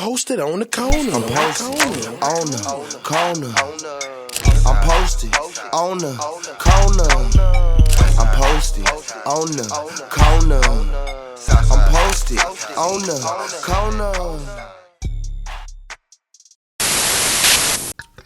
posted on the corner. I'm posted on the corner. I'm posted on the corner. I'm posted on the corner. I'm posted on the corner.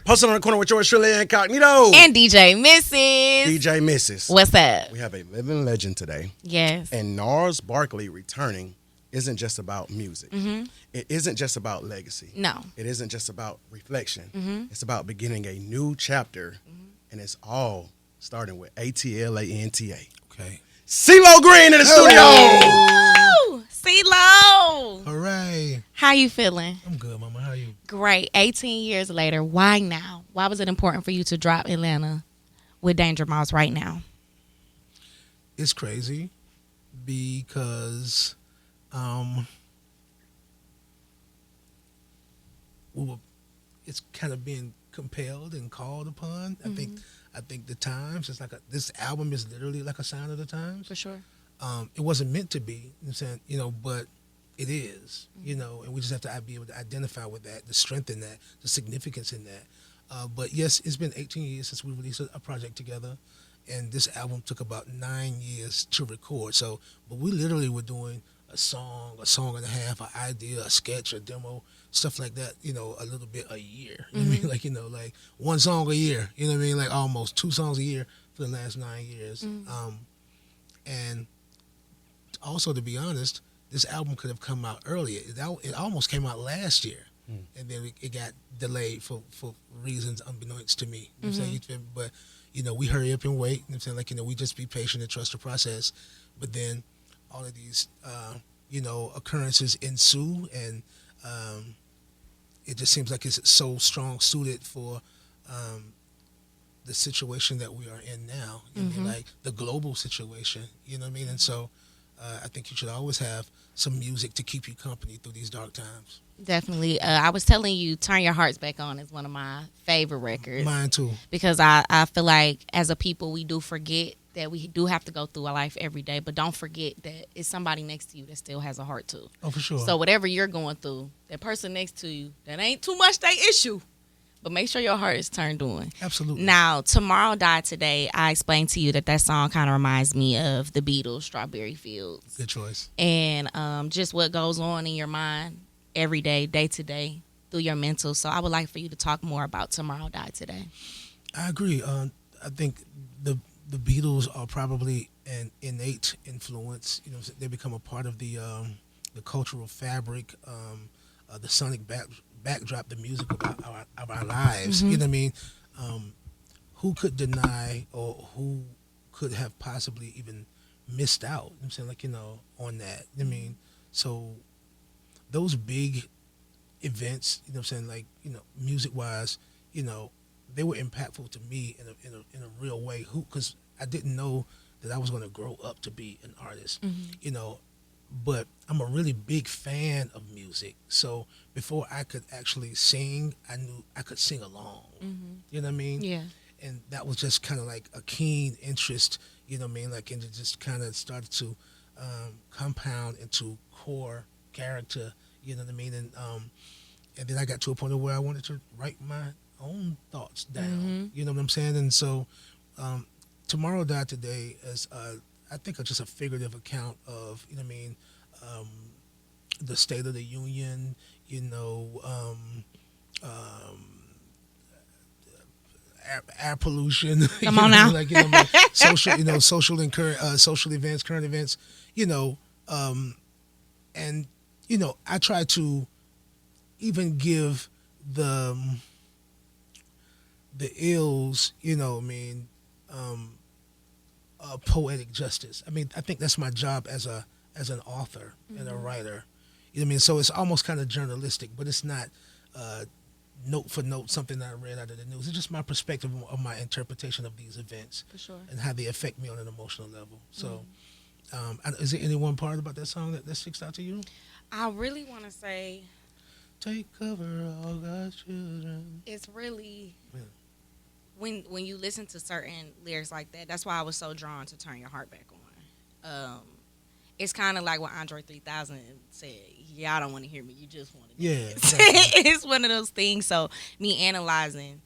Posted on the corner with yours truly, Incognito. And DJ Mrs. DJ Mrs. What's up? We have a living legend today. Yes. And Gnarls Barkley returning isn't just about music. Mm-hmm. It isn't just about legacy. No. It isn't just about reflection. Mm-hmm. It's about beginning a new chapter. Mm-hmm. And it's all starting with ATLANTA. Okay. CeeLo Green in the studio. Woo! CeeLo. Hooray. How you feeling? I'm good, mama. How are you? Great. 18 years later. Why now? Why was it important for you to drop Atlanta with Danger Mouse right now? It's crazy because it's kind of being compelled and called upon. Mm-hmm. I think the times, it's like this album is literally like a sign of the times. For sure. It wasn't meant to be, you know what I'm saying, but it is, and we just have to be able to identify with that, the strength in that, the significance in that. But yes, it's been 18 years since we released a project together, and this album took about 9 years to record. So, but we literally were doing a song and a half, an idea, a sketch, a demo, stuff like that, a little bit a year. You know what I mean? Like one song a year, you know what I mean? Like almost 2 songs a year for the last 9 years. And also, to be honest, this album could have come out earlier. It almost came out last year, and then it got delayed for reasons unbeknownst to me. You know what I'm saying? But, we hurry up and wait. You know what I'm saying? Like, we just be patient and trust the process. But then all of these, occurrences ensue, and it just seems like it's so strong suited for the situation that we are in now. You know what I mean? Like the global situation, you know what I mean? And so I think you should always have some music to keep you company through these dark times. Definitely. I was telling you, Turn Your Hearts Back On is one of my favorite records. Mine too. Because I feel like as a people, we do forget that we do have to go through our life every day, but don't forget that it's somebody next to you that still has a heart too. Oh, for sure. So whatever you're going through, that person next to you, that ain't too much their issue. But make sure your heart is turned on. Absolutely. Now, Tomorrow Died Today, I explained to you that song kind of reminds me of the Beatles' Strawberry Fields. Good choice. And just what goes on in your mind every day, day to day, through your mental. So I would like for you to talk more about Tomorrow Died Today. I agree. I think the Beatles are probably an innate influence. They become a part of the cultural fabric, the sonic backdrop, the music of our lives. You know what I mean? Who could deny, or who could have possibly even missed out? I'm saying, on that. I mean, so those big events, I'm saying, music wise, they were impactful to me in a real way. Because I didn't know that I was going to grow up to be an artist. But I'm a really big fan of music. So before I could actually sing, I knew I could sing along. You know what I mean? Yeah. And that was just kind of like a keen interest, you know what I mean? And it just kind of started to compound into core character, you know what I mean? And then I got to a point where I wanted to write my own thoughts down. You know what I'm saying? And so Tomorrow Died Today is I think just a figurative account of, you know what I mean, the state of the union, air pollution. Come on now. Social, social and current, social events, current events, and I try to even give the ills, poetic justice. I mean, I think that's my job as an author and a writer. You know what I mean? So it's almost kind of journalistic, but it's not note for note something that I read out of the news. It's just my perspective of my interpretation of these events. For sure. And how they affect me on an emotional level. So is there any one part about that song that sticks out to you? I really want to say, take cover, all God's children. It's really... Yeah. When you listen to certain lyrics like that, that's why I was so drawn to Turn Your Heart Back On. it's kind of like what Andre 3000 said. Y'all don't want to hear me. You just want to Yeah, dance. exactly. It's one of those things. So me analyzing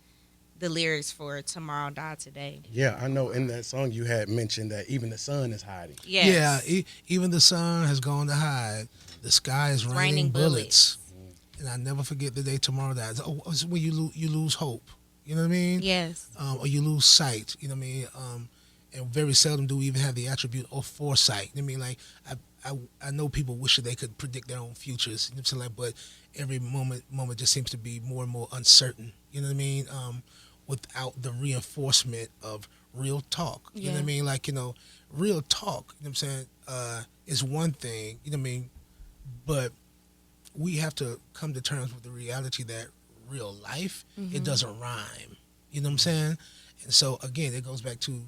the lyrics for Tomorrow Die Today. Yeah, I know in that song you had mentioned that even the sun is hiding. Yes. Yeah, even the sun has gone to hide. The sky is It's raining bullets. Mm. And I never forget the day tomorrow dies. Oh, it's when you lose hope. You know what I mean? Yes. Or you lose sight. You know what I mean? And very seldom do we even have the attribute of foresight. I mean, like I know people wish that they could predict their own futures. You know what I'm saying? Like, but every moment just seems to be more and more uncertain. You know what I mean? Without the reinforcement of real talk. You know what I Yeah. mean? Like, real talk. You know what I'm saying? Is one thing. You know what I mean? But we have to come to terms with the reality that real life, it doesn't rhyme. You know what I'm saying? And so again, it goes back to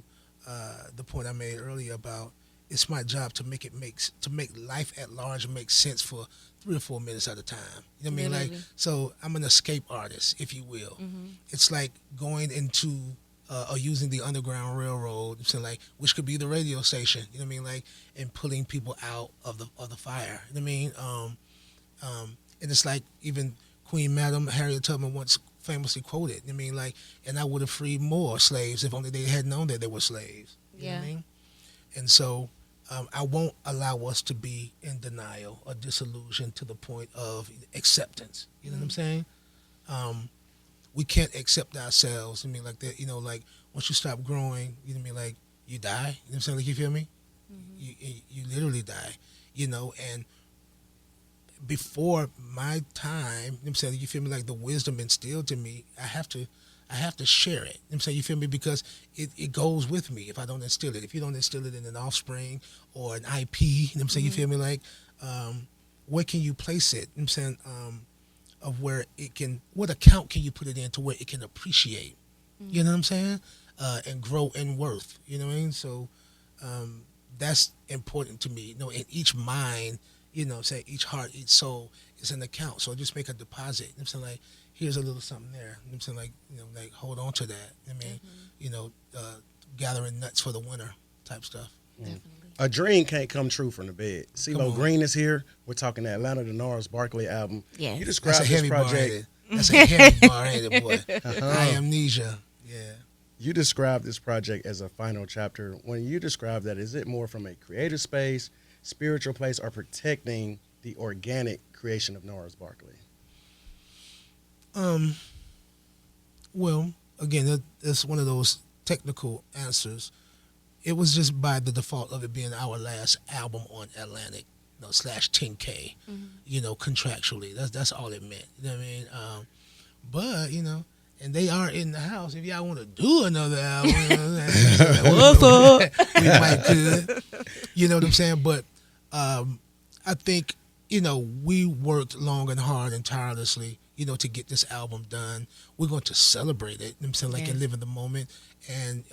the point I made earlier about it's my job to make life at large make sense for 3 or 4 minutes at a time. You know what I mean? Like, Literally. so I'm an escape artist, if you will. It's like going into or using the Underground Railroad, so like, which could be the radio station. You know what I mean? Like, and pulling people out of the fire. You know what I mean? And it's like even Queen Madam Harriet Tubman once famously quoted. I mean, like, and I would have freed more slaves if only they had known that they were slaves. You know what I Yeah. mean? And so I won't allow us to be in denial or disillusioned to the point of acceptance. You know what I'm saying? We can't accept ourselves. I mean, like that. Like once you stop growing, you know what I mean? Like you die. You know what I'm saying? Like, you feel me? You literally die. And before my time, you know what I'm saying? You feel me? Like the wisdom instilled to me, I have to share it. You know what I'm saying? You feel me? Because it goes with me if I don't instill it. If you don't instill it in an offspring or an IP, you know what I'm saying? You feel me? Like, where can you place it? You know what I'm saying? Of where it can, what account can you put it in to where it can appreciate? You know what I'm saying? And grow in worth. You know what I mean? So that's important to me. In each mind, say each heart, each soul is an account. So just make a deposit. You know what I'm saying? Like, here's a little something there. You know what I'm saying? Like, like hold on to that. I mean, gathering nuts for the winter type stuff. Definitely. A dream can't come true from the bed. CeeLo on. Green is here. We're talking the Atlanta, the Gnarls Barkley album. Yes. You That's described a this heavy bar, ain't project. it? That's a heavy bar, ain't it, boy? I amnesia. Yeah. You described this project as a final chapter. When you describe that, is it more from a creative space, spiritual place, or protecting the organic creation of Gnarls Barkley? Well, again, that's one of those technical answers. It was just by the default of it being our last album on Atlantic, slash 10K, contractually. That's all it meant. You know what I mean? But, and they are in the house. If y'all want to do another album, what's up? We might could. You know what I'm saying? But I think, we worked long and hard and tirelessly, to get this album done. We're going to celebrate it, you know what I'm saying, like, and live in the moment. And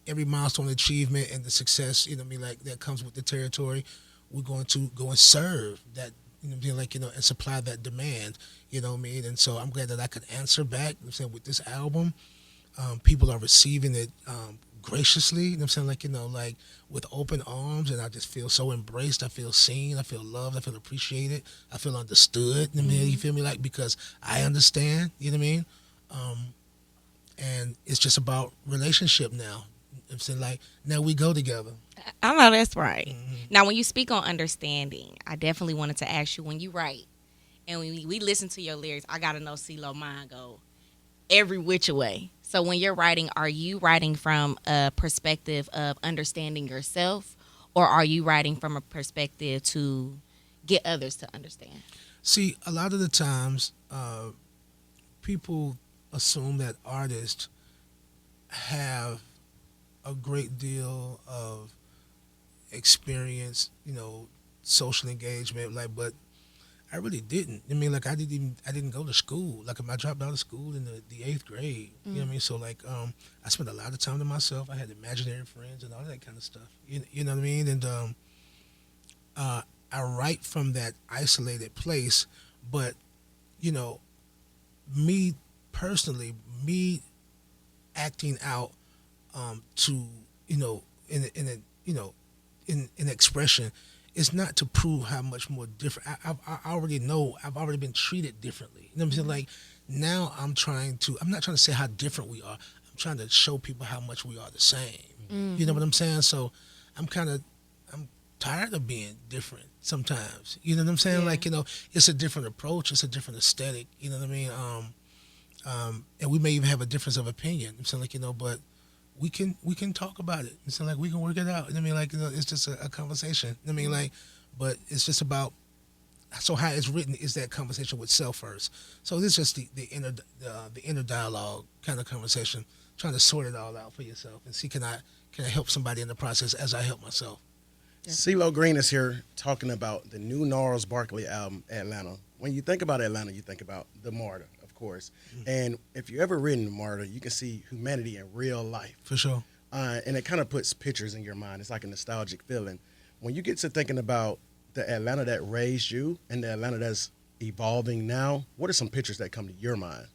every milestone achievement and the success, like that comes with the territory, we're going to go and serve that, and supply that demand, you know what I mean? And so I'm glad that I could answer back, you know what I'm saying, with this album. People are receiving it graciously, you know what I'm saying, like with open arms, and I just feel so embraced. I feel seen, I feel loved, I feel appreciated, I feel understood, you know what I mean? You feel me? Like, because I understand, you know what I mean? And it's just about relationship now. I'm saying, like, now we go together. I know that's right. Now, when you speak on understanding, I definitely wanted to ask you, when you write and when we listen to your lyrics, I got to know CeeLo mind go every which way. So when you're writing, are you writing from a perspective of understanding yourself, or are you writing from a perspective to get others to understand? See, a lot of the times, people assume that artists have a great deal of experience, social engagement, like, but I really didn't. I mean, like, I didn't go to school. Like, I dropped out of school in the 8th grade. You know what I mean? So, like, I spent a lot of time to myself. I had imaginary friends and all that kind of stuff. You know what I mean? And I write from that isolated place, but, me personally, me acting out to, in expression it's not to prove how much more different. I already know. I've already been treated differently. You know what I'm saying? Like now, I'm not trying to say how different we are. I'm trying to show people how much we are the same. You know what I'm saying? So I'm tired of being different sometimes. You know what I'm saying? Yeah. Like, it's a different approach. It's a different aesthetic. You know what I mean? And we may even have a difference of opinion. I'm saying, like, but we can talk about it. It's like we can work it out. I mean, like, it's just a conversation. I mean, like, but it's just about, so how it's written is that conversation with self first. So this is just the inner dialogue kind of conversation, trying to sort it all out for yourself and see, can I help somebody in the process as I help myself. CeeLo Green is here talking about the new Gnarls Barkley album, Atlanta. When you think about Atlanta, you think about the Martyr, of course. And if you ever written the Martyr, you can see humanity in real life. For sure. And it kind of puts pictures in your mind. It's like a nostalgic feeling. When you get to thinking about the Atlanta that raised you and the Atlanta that's evolving now, what are some pictures that come to your mind?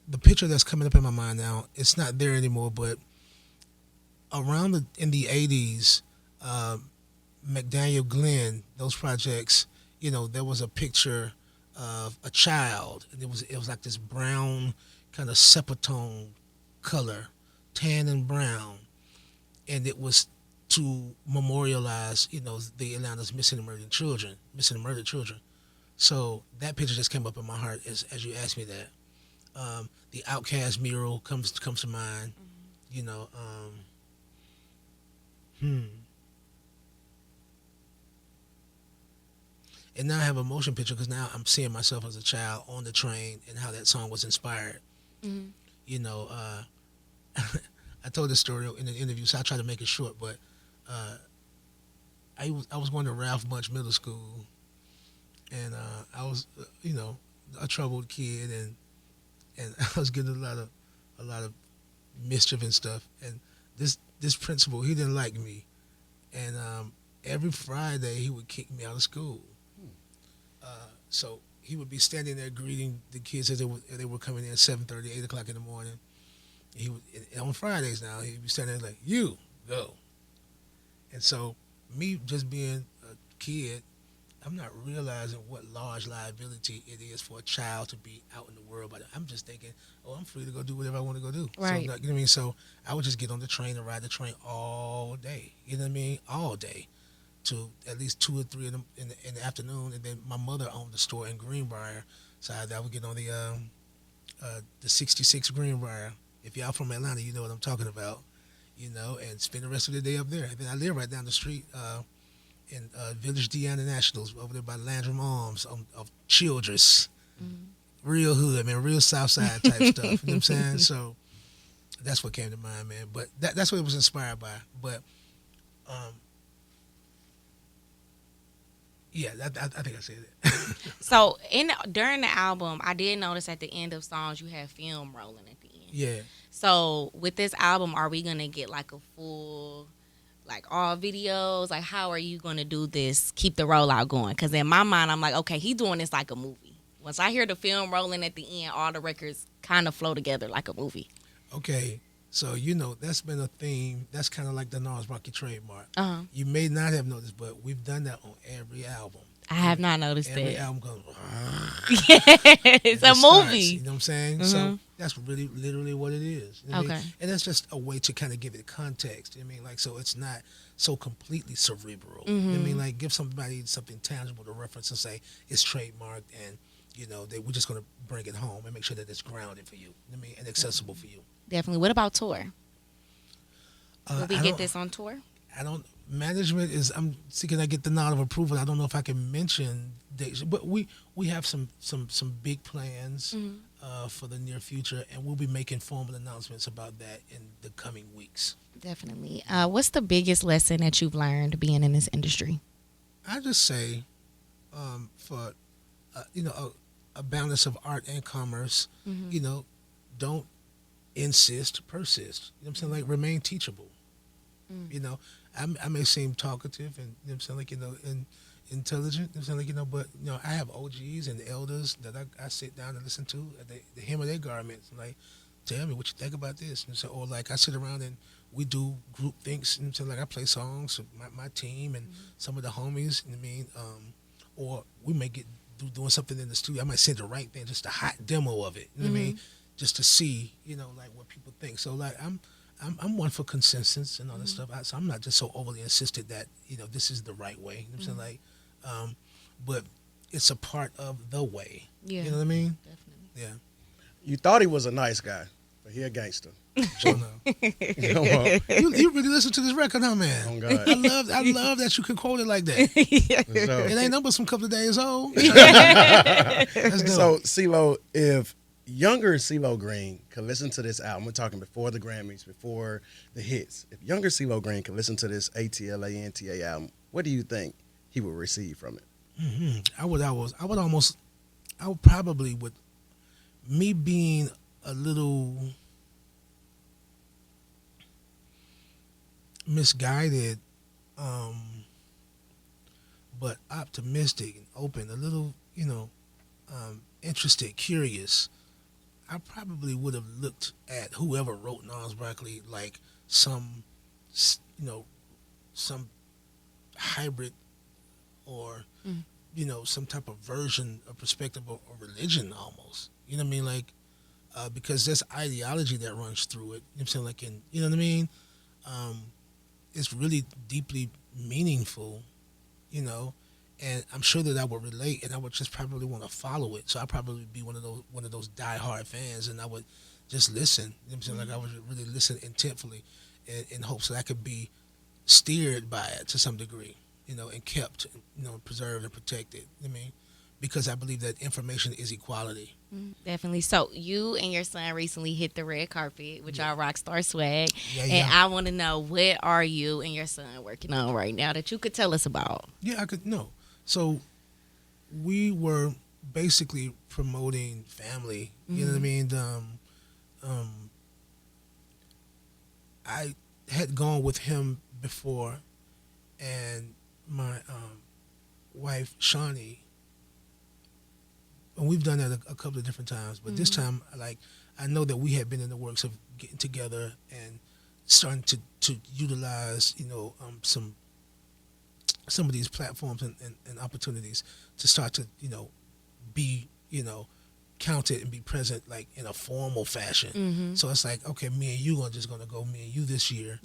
The picture that's coming up in my mind now, it's not there anymore, but in the 80s, McDaniel Glenn, those projects, there was a picture of a child, and it was like this brown kind of sepultone color, tan and brown, and it was to memorialize, the Atlanta's missing and murdered children. So that picture just came up in my heart as you asked me that. The Outcast mural comes to mind. And now I have a motion picture because now I'm seeing myself as a child on the train and how that song was inspired. I told this story in an interview, so I try to make it short. But I was going to Ralph Bunch Middle School, and I was a troubled kid, and I was getting a lot of mischief and stuff. And this principal, he didn't like me, and every Friday he would kick me out of school. So he would be standing there greeting the kids as they were coming in at 7:30, 8 o'clock in the morning. He would, on Fridays now, he'd be standing there like, "You go." And so me just being a kid, I'm not realizing what large liability it is for a child to be out in the world. But I'm just thinking, I'm free to go do whatever I want to go do. Right. So, you know what I mean? So I would just get on the train and ride the train all day. You know what I mean? All day. To at least 2 or 3 in the afternoon, and then my mother owned the store in Greenbrier, so I would get on the 66 Greenbrier. If y'all from Atlanta, you know what I'm talking about, and spend the rest of the day up there. And then I live right down the street in Village Deanna Nationals, over there by Landrum Arms of Childress, real hood, man, real South Side type stuff. You know what I'm saying? So that's what came to mind, man. But that's what it was inspired by. But yeah, I think I said it. So during the album, I did notice at the end of songs you have film rolling at the end. Yeah. So with this album, are we gonna get like a full, like all videos? Like how are you gonna do this? Keep the rollout going? Because in my mind, I'm like, okay, he's doing this like a movie. Once I hear the film rolling at the end, all the records kind of flow together like a movie. Okay. So, that's been a theme. That's kind of like the Gnarls Barkley trademark. Uh-huh. You may not have noticed, but we've done that on every album. I have not noticed every that. album goes, it's a movie. You know what I'm saying? So that's really literally what it is. You know what I mean? And that's just a way to kind of give it context. You know what I mean? Like, so it's not so completely cerebral. You know what I mean? Like, give somebody something tangible to reference and say it's trademarked, and we're just going to bring it home and make sure that it's grounded for you. You know what I mean? And accessible for you. Definitely. What about tour? Will we get this on tour? Management is, I'm seeking, I get the nod of approval. I don't know if I can mention dates, but we have some big plans for the near future, and we'll be making formal announcements about that in the coming weeks. Definitely. What's the biggest lesson that you've learned being in this industry? I just say, for a balance of art and commerce, don't insist, persist. You know what I'm saying? Like, remain teachable. I may seem talkative and, and intelligent, but, I have OGs and elders that I sit down and listen to, the hem of their garments, like, tell me what you think about this. And so, or like, I sit around and we do group things. You know what I'm saying? Like I play songs with my team and some of the homies. You know what I mean? Or we may get doing something in the studio. I might send the right thing, just a hot demo of it. You know what I mean? Just to see, like what people think. So like I'm one for consensus and all that stuff. So I'm not just so overly insisted that this is the right way. You know what I'm saying? Like, but it's a part of the way. Yeah. You know what I mean? Definitely. Yeah. You thought he was a nice guy, but he a gangster. Sure no. You really listen to this record, huh, man? Oh God. I love that you can quote it like that. So, It ain't number some couple of days old. That's dope. so CeeLo, if younger CeeLo Green could listen to this album, we're talking before the Grammys, before the hits. If younger CeeLo Green could listen to this ATLANTA album, what do you think he would receive from it? I would probably, with me being a little misguided, but optimistic and open, a little, interested, curious, I probably would have looked at whoever wrote Gnarls Barkley like some hybrid or, some type of version or perspective or religion almost. You know what I mean? Like, because there's ideology that runs through it. You know what I'm saying? Like, you know what I mean? It's really deeply meaningful, and I'm sure that I would relate, and I would just probably want to follow it. So I'd probably be one of those diehard fans, and I would just listen. You know what I'm saying? Like I would really listen intentfully, in hopes that I could be steered by it to some degree, and kept, preserved and protected. You know what I mean? Because I believe that information is equality. Definitely. So you and your son recently hit the red carpet with y'all Rockstar swag. Yeah. And I want to know, what are you and your son working on right now that you could tell us about? Yeah, I could know. So we were basically promoting family. You know what I mean? I had gone with him before, and my wife Shawnee, and we've done that a couple of different times. But this time, like, I know that we had been in the works of getting together and starting to utilize, some of these platforms and opportunities to start to, be, counted and be present, like in a formal fashion. So it's like, okay, me and you are just gonna go, me and you this year,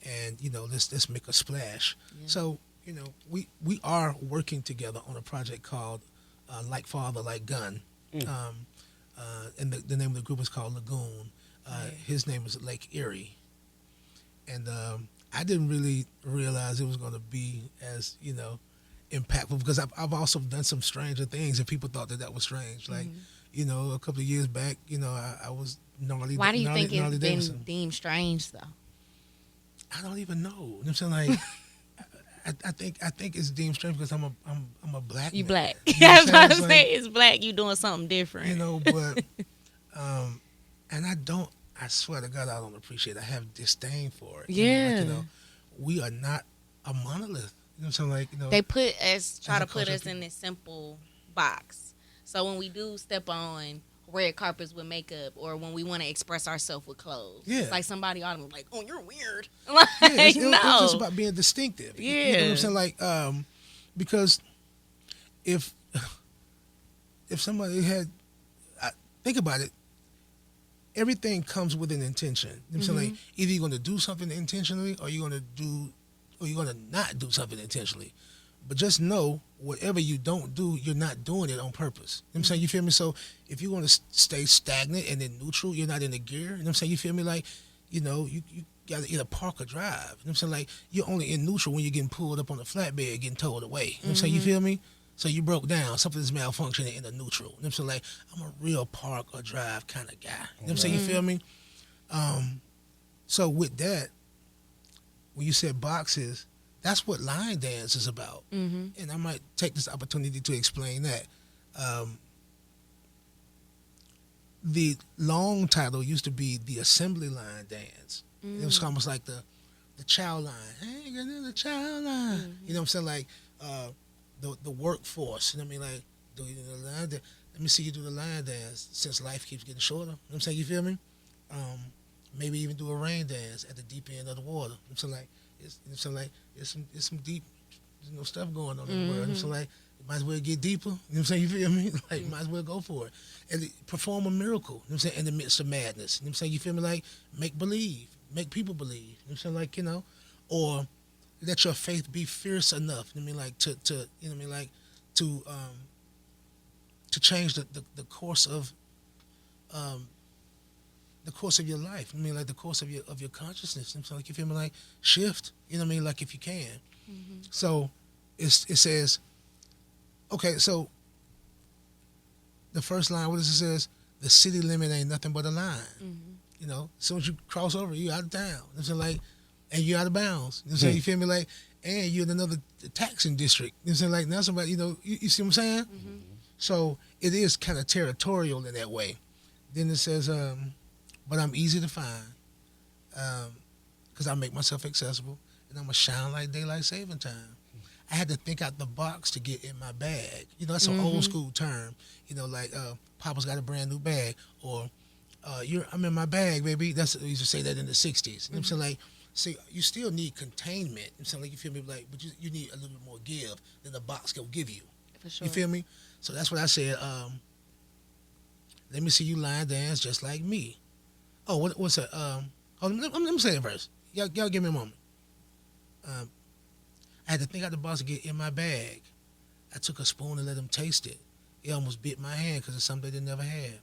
and let's make a splash. So we are working together on a project called Like Father, Like Gun, and the name of the group is called Lagoon. His name is Lake Erie, and I didn't really realize it was going to be as impactful, because I've also done some stranger things, and people thought that was strange. Like a couple of years back, I was gnarly. Why do you think gnarly it's been Davidson. deemed strange though? I don't even know. You know what I'm saying? Like, I think it's deemed strange because I'm a black You man. black. You know I what was I'm about to saying? say, it's black. You doing something different. But and I swear to God, I don't appreciate it. I have disdain for it. Yeah. We are not a monolith. You know what I'm saying? Like, They try as to a put culture us in this simple box. So when we do step on red carpets with makeup, or when we want to express ourselves with clothes, it's like somebody ought to be like, "Oh, you're weird." Like, it's no. just about being distinctive. You know what I'm saying? Like, because if somebody had, think about it, everything comes with an intention. You know what I'm saying? Like, either you're going to do something intentionally, or you're going to not do something intentionally. But just know, whatever you don't do, you're not doing it on purpose. You know what I'm saying? You feel me? So if you want to stay stagnant and in neutral, you're not in the gear. You know what I'm saying? You feel me? Like, you got to either park or drive. You know what I'm saying? Like, you're only in neutral when you're getting pulled up on the flatbed, getting towed away. You know what I'm saying? You feel me? So you broke down. Something's malfunctioning in a neutral. You know what I'm saying? Like, I'm a real park or drive kind of guy. You know what I'm saying? You feel me? So with that, when you said boxes, that's what line dance is about. And I might take this opportunity to explain that. The long title used to be the assembly line dance. It was almost like the chow line. Hey, get in the chow line. You know what I'm saying? Like, the workforce. You know what I mean? Like, do you do the line dance? Let me see you do the line dance, since life keeps getting shorter. You know what I'm saying? You feel me? maybe even do a rain dance at the deep end of the water. So like, it's some deep, stuff going on in the world. So like, you might as well get deeper. You know what I'm saying? You feel me? Like, might as well go for it and perform a miracle. You know what I'm saying? In the midst of madness. You know what I'm saying? You feel me? Like, make believe, make people believe. You know what I'm saying? Like, or let your faith be fierce enough. You know what I mean? Like to you know what I mean? Like to change the course of the course of your life. I mean, like the course of your consciousness. So like, you feel me? Like, shift. You know what I mean? Like, if you can. So it says, okay. So the first line, what does it says? The city limit ain't nothing but a line. You know, as soon as you cross over, you out of town. You know, so like, and you out of bounds. You know, so you feel me? Like, and you're in another taxing district. You know, so like, now somebody, you see what I'm saying? So it is kind of territorial in that way. Then it says, but I'm easy to find because I make myself accessible, and I'm going to shine like daylight saving time. I had to think out the box to get in my bag. You know, that's an old school term. You know, like Papa's got a brand new bag, or I'm in my bag, baby. That's we used to say that in the 60s. You know what I'm saying? Like, see, you still need containment. You know, like, you feel me? Like, but you need a little bit more give than the box can give you. For sure. You feel me? So that's what I said. Let me see you line dance just like me. Oh, what's that? Let me say it first. Y'all give me a moment. I had to think out the box to get in my bag. I took a spoon and let them taste it. It almost bit my hand because it's something they never had.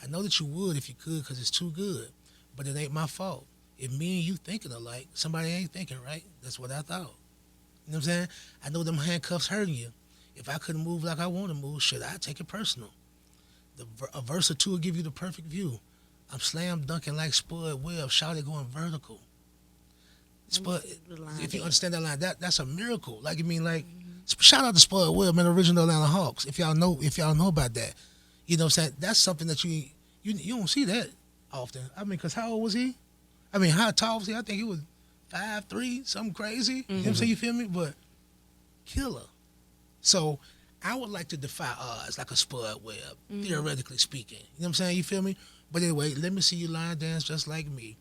I know that you would if you could because it's too good, but it ain't my fault. If me and you thinking alike, somebody ain't thinking right. That's what I thought. You know what I'm saying? I know them handcuffs hurting you. If I couldn't move like I want to move, shit, I'd take it personal. A verse or two will give you the perfect view. I'm slam dunking like Spud Webb, shouted going vertical. Spud, if you understand that line, that's a miracle. Like, I mean, like, shout out to Spud Webb, man, original Atlanta Hawks. If y'all know about that, you know what I'm saying? That's something that you don't see that often. I mean, because how old was he? I mean, how tall was he? I think he was 5'3", something crazy. You know what I'm saying? You feel me? But killer. So I would like to defy odds like a Spud Webb, theoretically speaking. You know what I'm saying? You feel me? But anyway, let me see you line dance just like me.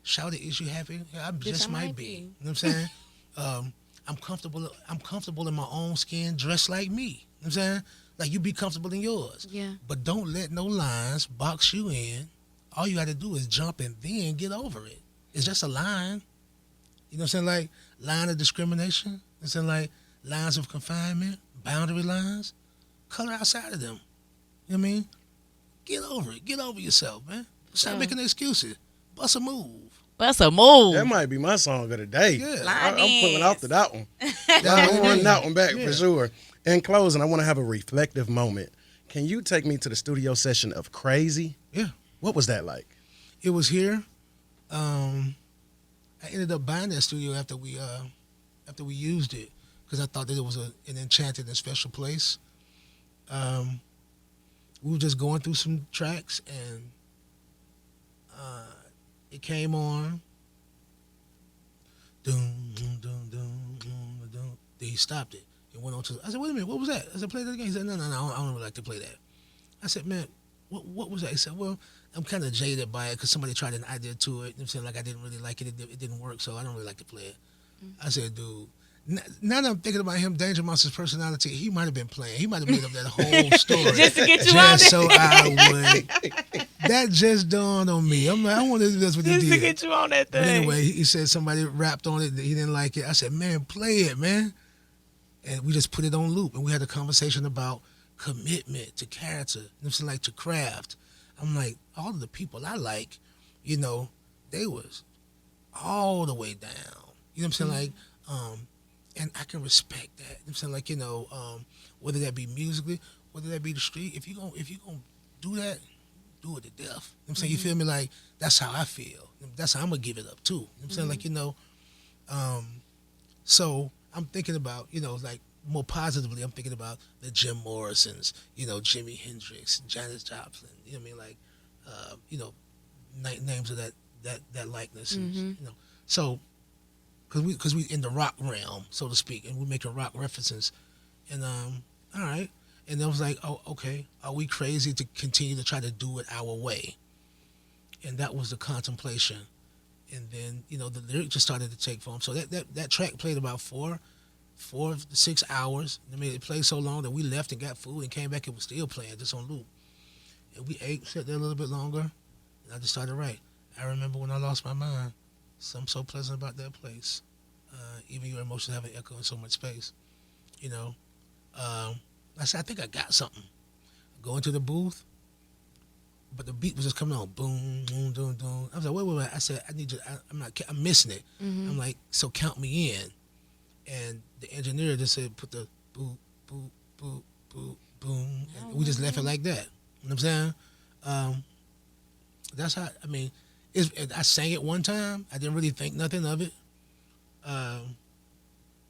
Shout it, is you happy? Yeah, I just might be. You know what I'm saying? I'm comfortable in my own skin, dressed like me. You know what I'm saying? Like, you be comfortable in yours. Yeah. But don't let no lines box you in. All you got to do is jump and then get over it. It's just a line. You know what I'm saying? Like, line of discrimination. You know what I'm saying? Like, lines of confinement, boundary lines. Color outside of them. You know what I mean? Get over it. Get over yourself, man. Stop making excuses. Bust a move. Bust a move. That might be my song of the day. Yeah. I'm pulling out to that one. I'm running that one back for sure. In closing, I want to have a reflective moment. Can you take me to the studio session of Crazy? Yeah. What was that like? It was here. I ended up buying that studio after we used it because I thought that it was an enchanted and special place. We were just going through some tracks and it came on. Doom, doom, doom, doom, doom, doom. Then he stopped it and went on to. I said, "Wait a minute, what was that?" I said, "Play that again." He said, "No, I don't really like to play that." I said, "Man, what was that?" He said, "Well, I'm kind of jaded by it because somebody tried an idea to it. You know what I'm saying? Like, I didn't really like it. It didn't work, so I don't really like to play it." I said, "Dude, now that I'm thinking about him, Danger Monster's personality, he might have been playing. He might have made up that whole story Just to get you out just so I would." That just dawned on me. I'm like, I wonder if that's what he did. Just to get you on that thing. But anyway, he said somebody rapped on it. He didn't like it. I said, "Man, play it, man." And we just put it on loop. And we had a conversation about commitment to character. You know what I'm saying? Like, to craft. I'm like, all of the people I like, you know, they was all the way down. You know what I'm saying? Like, and I can respect that. You know what I'm saying? Like, you know, whether that be musically, whether that be the street, if you gonna do that, do it to death. You know what I'm saying? You feel me? Like, that's how I feel. That's how I'm gonna give it up too. You know what I'm saying? Like, you know, so I'm thinking about, you know, like, more positively, I'm thinking about the Jim Morrisons, you know, Jimi Hendrix, Janis Joplin, you know what I mean? Like, you know, names of that likeness. And, you know, so, because we in the rock realm, so to speak, and we're making rock references. And, all right. And I was like, oh, okay, are we crazy to continue to try to do it our way? and that was the contemplation. And then, the lyric just started to take form. So that track played about 4 to 6 hours. I mean, it played so long that we left and got food and came back. It was still playing, just on loop. And we ate, sat there a little bit longer, and I just started to write. I remember when I lost my mind. Something so pleasant about that place. Even your emotions have an echo in so much space. I said, I think I got something. Go into the booth, but the beat was just coming on, boom, boom, boom, boom. I was like, wait. I said, I need you. I'm missing it. Mm-hmm. I'm like, so count me in. And the engineer just said, put the boop, boop, boop, boop, boom. And we just left it like that. You know what I'm saying? That's how, I sang it one time. I didn't really think nothing of it.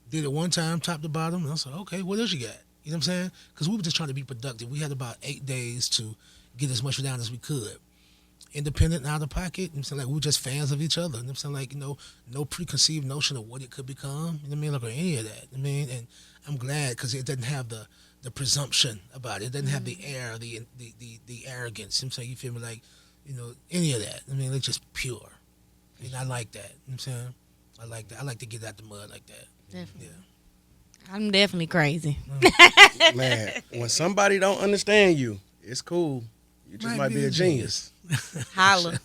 Did it one time, top to bottom. And I was like, okay, what else you got? You know what I'm saying? Because we were just trying to be productive. We had about 8 days to get as much down as we could. Independent and out of pocket. You know what I'm saying? Like, we were just fans of each other. You know what I'm saying? Like, no preconceived notion of what it could become. You know what I mean? Like, or any of that. And I'm glad because it doesn't have the presumption about it. It doesn't have the air, the arrogance. You know what I'm saying? You feel me? Like, any of that. It's just pure. And I like that. You know what I'm saying? I like that. I like to get out the mud like that. Definitely. Yeah. I'm definitely crazy. Man, when somebody don't understand you, it's cool. You just might be a genius. Holla.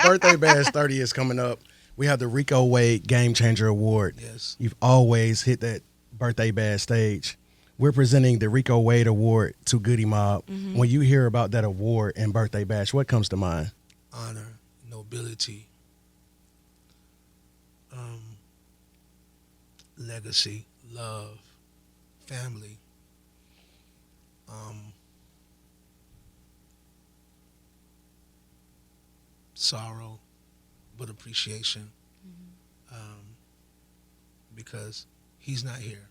Birthday Bash 30 is coming up. We have the Rico Wade Game Changer Award. Yes. You've always hit that Birthday Bash stage. We're presenting the Rico Wade Award to Goodie Mob. Mm-hmm. When you hear about that award and Birthday Bash, what comes to mind? Honor, nobility, legacy, love, family, sorrow, but appreciation, because he's not here.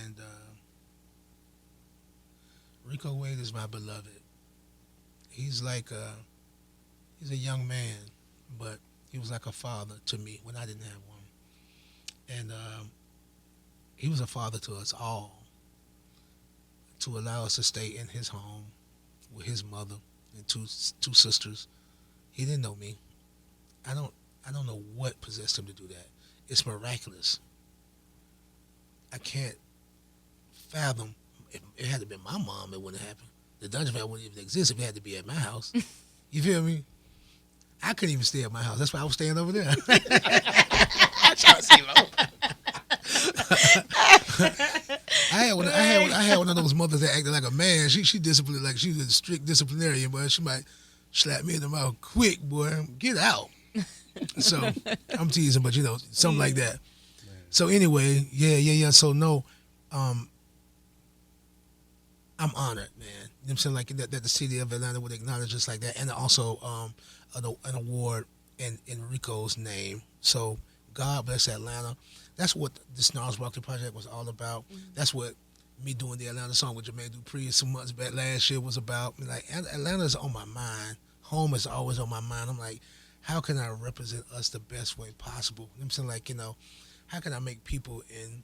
And Rico Wade is my beloved. He's like he's a young man, but he was like a father to me when I didn't have one. And he was a father to us all, to allow us to stay in his home with his mother and two sisters. He didn't know me. I don't know what possessed him to do that. It's miraculous. I can't fathom. If it had to be my mom, it wouldn't happen. The Dungeon Family wouldn't even exist if it had to be at my house. You feel me? I couldn't even stay at my house. That's why I was staying over there. Shout out CeeLo. I had one of those mothers that acted like a man. She disciplined, like she was a strict disciplinarian, but she might slap me in the mouth quick, boy. Get out. So I'm teasing, but something like that. Man. So anyway, yeah. So no, I'm honored, man. You know what I'm saying? Like that the city of Atlanta would acknowledge us like that, and also an award in Rico's name. So God bless Atlanta. That's what this Gnarls Barkley project was all about. Mm-hmm. That's what me doing the Atlanta song with Jermaine Dupri some months back last year was about. Like, Atlanta's on my mind. Home is always on my mind. I'm like, how can I represent us the best way possible? You know what I'm saying? Like, how can I make people in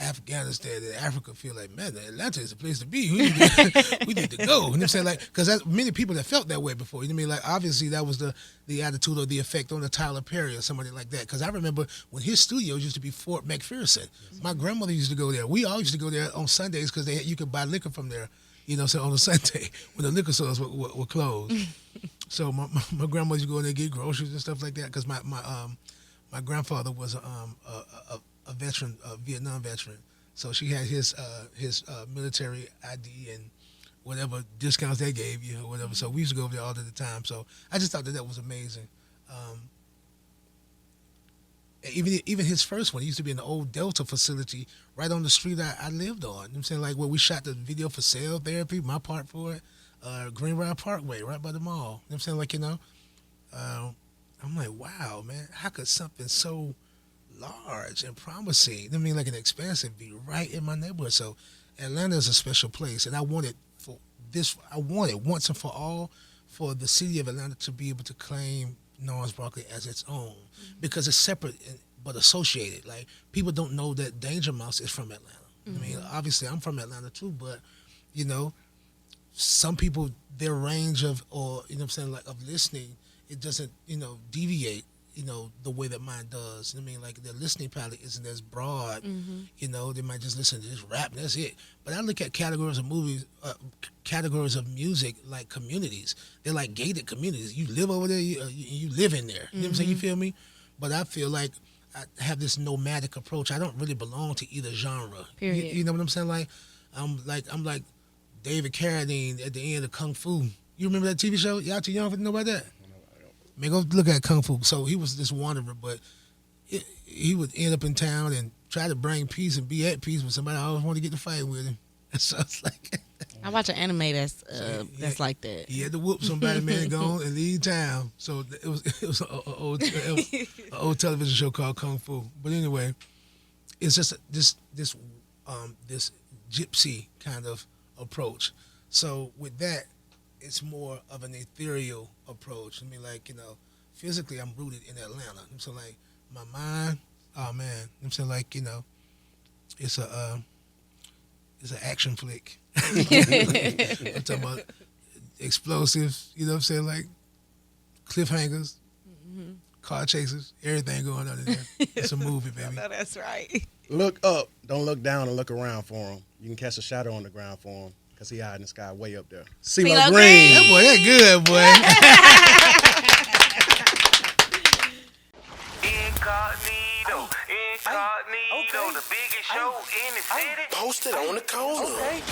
Afghanistan and Africa feel like, man, Atlanta is a place to be. We need to go. You know what I'm saying? Like, because there's many people that felt that way before. You know what I mean? Like, obviously, that was the attitude or the effect on the Tyler Perry or somebody like that. Because I remember when his studios used to be Fort McPherson. Yes. My grandmother used to go there. We all used to go there on Sundays because you could buy liquor from there. So on a Sunday when the liquor stores were closed. So my grandmother used to go in there and get groceries and stuff like that. Because my grandfather was a veteran, a Vietnam veteran. So she had his military ID and whatever discounts they gave you or whatever. So we used to go over there all the time. So I just thought that was amazing. Even his first one, he used to be in the old Delta facility right on the street I lived on. You know what I'm saying? Like where we shot the video for Cell Therapy, my part for it, Greenbrier Parkway, right by the mall. You know what I'm saying? Like, I'm like, wow, man, how could something so large and promising, like an expansive, be right in my neighborhood? So Atlanta is a special place, and I wanted once and for all for the city of Atlanta to be able to claim Gnarls Barkley as its own, because it's separate but associated. Like, people don't know that Danger Mouse is from Atlanta. Mm-hmm. Obviously I'm from Atlanta too, but some people, their range of, or you know what I'm saying, like of listening, it doesn't, deviate, the way that mine does. I mean, like their listening palette isn't as broad. They might just listen to this rap and that's it. But I look at categories of movies, categories of music like communities. They're like gated communities. You live over there, you live in there. You know what I'm saying? You feel me? But I feel like I have this nomadic approach. I don't really belong to either genre. Period. You know what I'm saying? Like I'm like David Carradine at the end of Kung Fu. You remember that TV show? Y'all too young for to know about that? Man, go look at Kung Fu. So he was this wanderer, but he would end up in town and try to bring peace and be at peace with somebody. I always wanted to get to fight with him. So it's like I watch an anime that's like that. He had to whoop somebody, man, go on and leave town. So it was an old television show called Kung Fu. But anyway, it's just this gypsy kind of approach. So with that, it's more of an ethereal approach. I mean, like, physically I'm rooted in Atlanta. So like my mind, oh man, I'm saying, like, it's an action flick. I'm talking about explosives, you know what I'm saying, like cliffhangers, car chases, everything going on in there. It's a movie, baby. No, that's right. Look up, don't look down, and look around for him. You can catch a shadow on the ground for him because he high in the sky way up there. CeeLo Green. That boy, that good, boy. Incognito, the biggest show in the city. Posted on the corner. Okay.